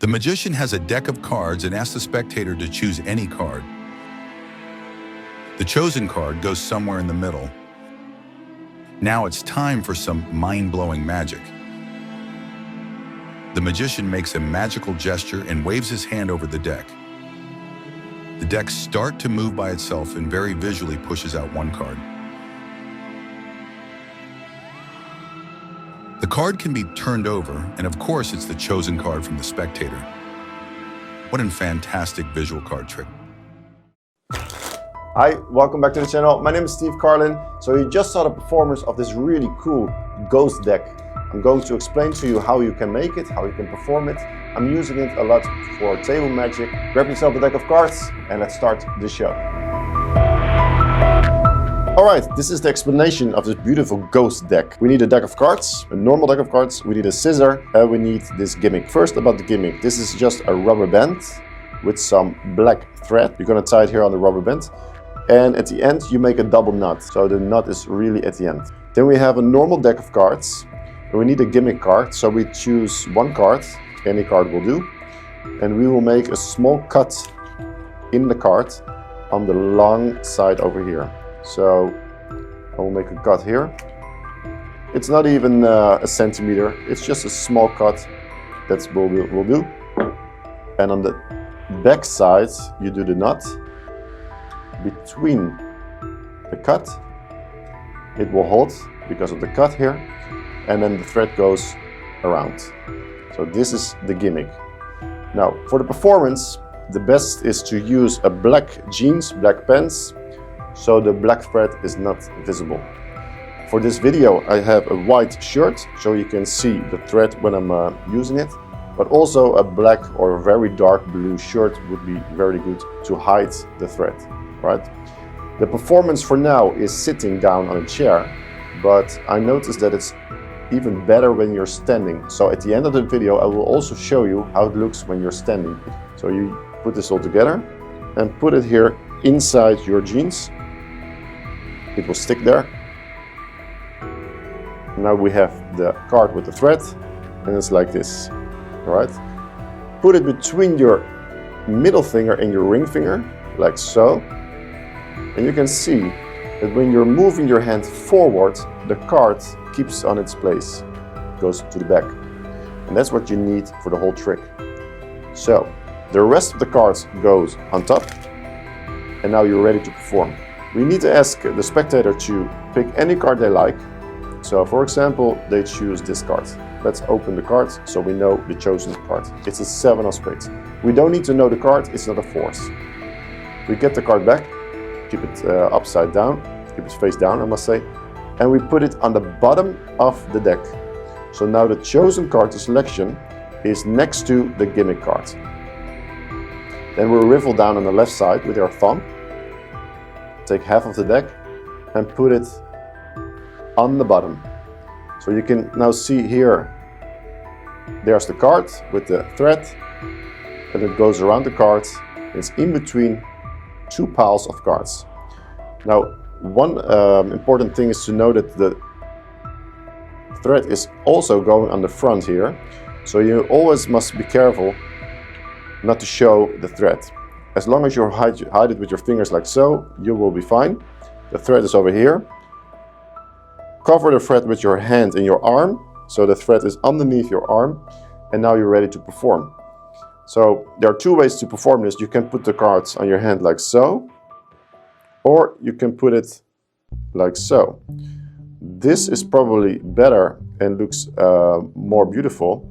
The magician has a deck of cards and asks the spectator to choose any card. The chosen card goes somewhere in the middle. Now it's time for some mind-blowing magic. The magician makes a magical gesture and waves his hand over the deck. The decks start to move by itself and very visually pushes out one card. The card can be turned over, and of course it's the chosen card from the spectator. What a fantastic visual card trick. Hi, welcome back to the channel. My name is Steve Carlin. So you just saw the performance of this really cool ghost deck. I'm going to explain to you how you can make it, how you can perform it. I'm using it a lot for table magic. Grab yourself a deck of cards and let's start the show. Alright, this is the explanation of this beautiful ghost deck. We need a deck of cards, a normal deck of cards, we need a scissor, and we need this gimmick. First about the gimmick. This is just a rubber band with some black thread. You're going to tie it here on the rubber band. And at the end you make a double knot. So the knot is really at the end. Then we have a normal deck of cards. And we need a gimmick card. So we choose one card. Any card will do. And we will make a small cut in the card on the long side over here. So I will make a cut here. It's not even a centimeter. It's just a small cut. That's what we'll do. And on the back side you do the knot. Between the cut, it will hold because of the cut here, and then the thread goes around. So this is the gimmick. Now for the performance, the best is to use a black jeans, black pants, so the black thread is not visible. For this video I have a white shirt so you can see the thread when I'm using it, but also a black or a very dark blue shirt would be very good to hide the thread. Right? The performance for now is sitting down on a chair, but I noticed that it's even better when you're standing. So at the end of the video I will also show you how it looks when you're standing. So you put this all together and put it here inside your jeans. It will stick there. Now we have the card with the thread and it's like this. Alright? Put it between your middle finger and your ring finger, like so. And you can see that when you're moving your hand forward, the card keeps on its place, goes to the back. And that's what you need for the whole trick. So the rest of the cards goes on top, and now you're ready to perform. We need to ask the spectator to pick any card they like. So for example, they choose this card. Let's open the card so we know the chosen card. It's a 7 of spades. We don't need to know the card, it's not a force. We get the card back. Keep it upside down, keep it face down I must say, and we put it on the bottom of the deck. So now the chosen card, the selection, is next to the gimmick card. Then we'll riffle down on the left side with our thumb, take half of the deck and put it on the bottom. So you can now see here, there's the card with the thread, and it goes around the card. It's in between two piles of cards. Now one important thing is to know that the thread is also going on the front here, so you always must be careful not to show the thread. As long as you hide it with your fingers like so, you will be fine. The thread is over here. Cover the thread with your hand and your arm, so the thread is underneath your arm, and now you're ready to perform. So there are two ways to perform this. You can put the cards on your hand like so, or you can put it like so. This is probably better and looks more beautiful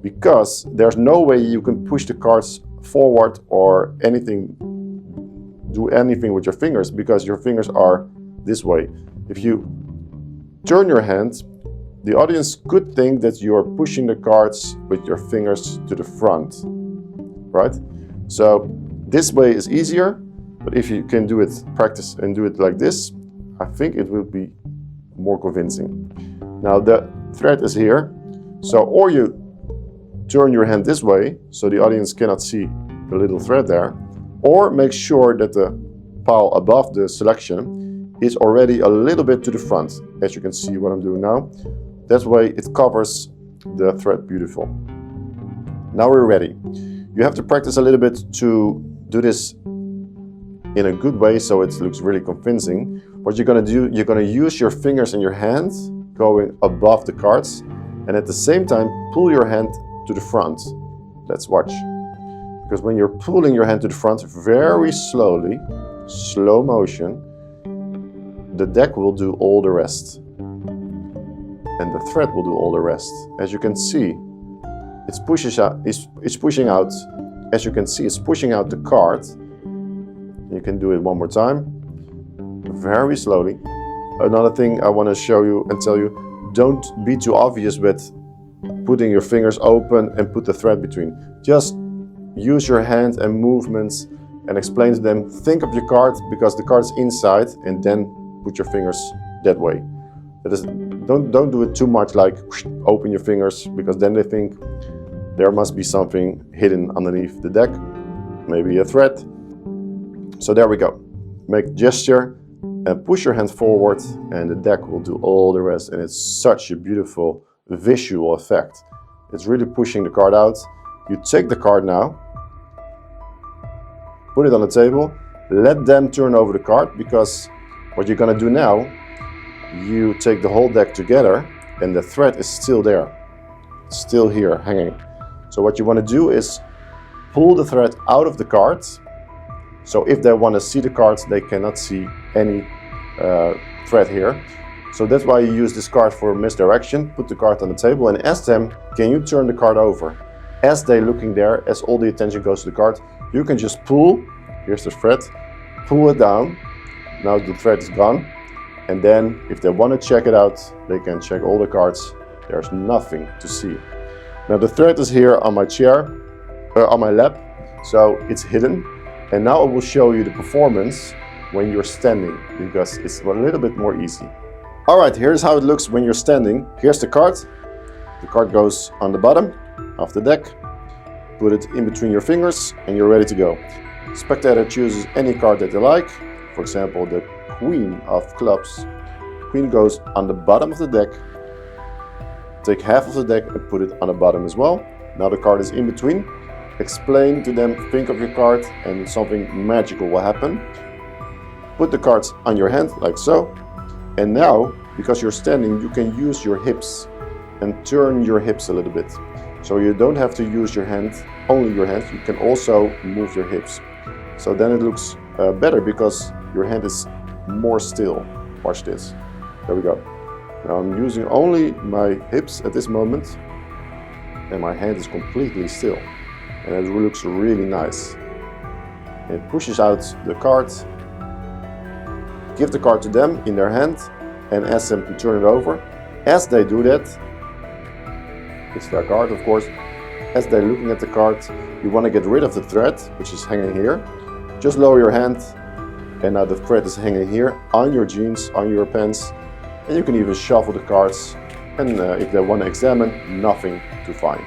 because there's no way you can push the cards forward or do anything with your fingers because your fingers are this way. If you turn your hand, the audience could think that you are pushing the cards with your fingers to the front. Right? So this way is easier, but if you can do it, practice and do it like this, I think it will be more convincing. Now the thread is here, so or you turn your hand this way so the audience cannot see the little thread there, or make sure that the pile above the selection is already a little bit to the front, as you can see what I'm doing now. That way it covers the thread beautiful. Now we're ready. You have to practice a little bit to do this in a good way so it looks really convincing. What you're going to do, you're going to use your fingers and your hands going above the cards, and at the same time pull your hand to the front. Let's watch. Because when you're pulling your hand to the front very slowly, slow motion, the deck will do all the rest. And the thread will do all the rest. As you can see, it's pushing out. As you can see, it's pushing out the card. You can do it one more time, very slowly. Another thing I want to show you and tell you, don't be too obvious with putting your fingers open and put the thread between. Just use your hand and movements and explain to them, think of your card because the card is inside, and then put your fingers that way. That is, don't do it too much, like open your fingers, because then they think there must be something hidden underneath the deck, maybe a thread. So there we go. Make gesture and push your hand forward, and the deck will do all the rest, and it's such a beautiful visual effect. It's really pushing the card out. You take the card now, put it on the table, let them turn over the card, because what you're gonna do now, you take the whole deck together and the thread is still there. It's still here hanging. So what you want to do is pull the thread out of the cards. So if they want to see the cards, they cannot see any thread here. So that's why you use this card for misdirection. Put the card on the table and ask them, can you turn the card over? As they're looking there, as all the attention goes to the card, you can just pull, here's the thread, pull it down. Now the thread is gone. And then if they want to check it out, they can check all the cards. There's nothing to see. Now the thread is here on my chair, on my lap, so it's hidden. And now I will show you the performance when you're standing, because it's a little bit more easy. All right, here's how it looks when you're standing. Here's the card. The card goes on the bottom of the deck. Put it in between your fingers and you're ready to go. Spectator chooses any card that they like. For example, the Queen of Clubs. Queen goes on the bottom of the deck. Take half of the deck and put it on the bottom as well. Now the card is in between. Explain to them, think of your card, and something magical will happen. Put the cards on your hand like so. And now, because you're standing, you can use your hips and turn your hips a little bit. So you don't have to use your hand, only your hand. You can also move your hips. So then it looks better because your hand is more still. Watch this. There we go. Now I'm using only my hips at this moment, and my hand is completely still. And it looks really nice. It pushes out the card. Give the card to them in their hand and ask them to turn it over. As they do that, it's their card of course, as they're looking at the card, you want to get rid of the thread, which is hanging here. Just lower your hand, and now the thread is hanging here on your jeans, on your pants, and you can even shuffle the cards, and if they want to examine, nothing to find.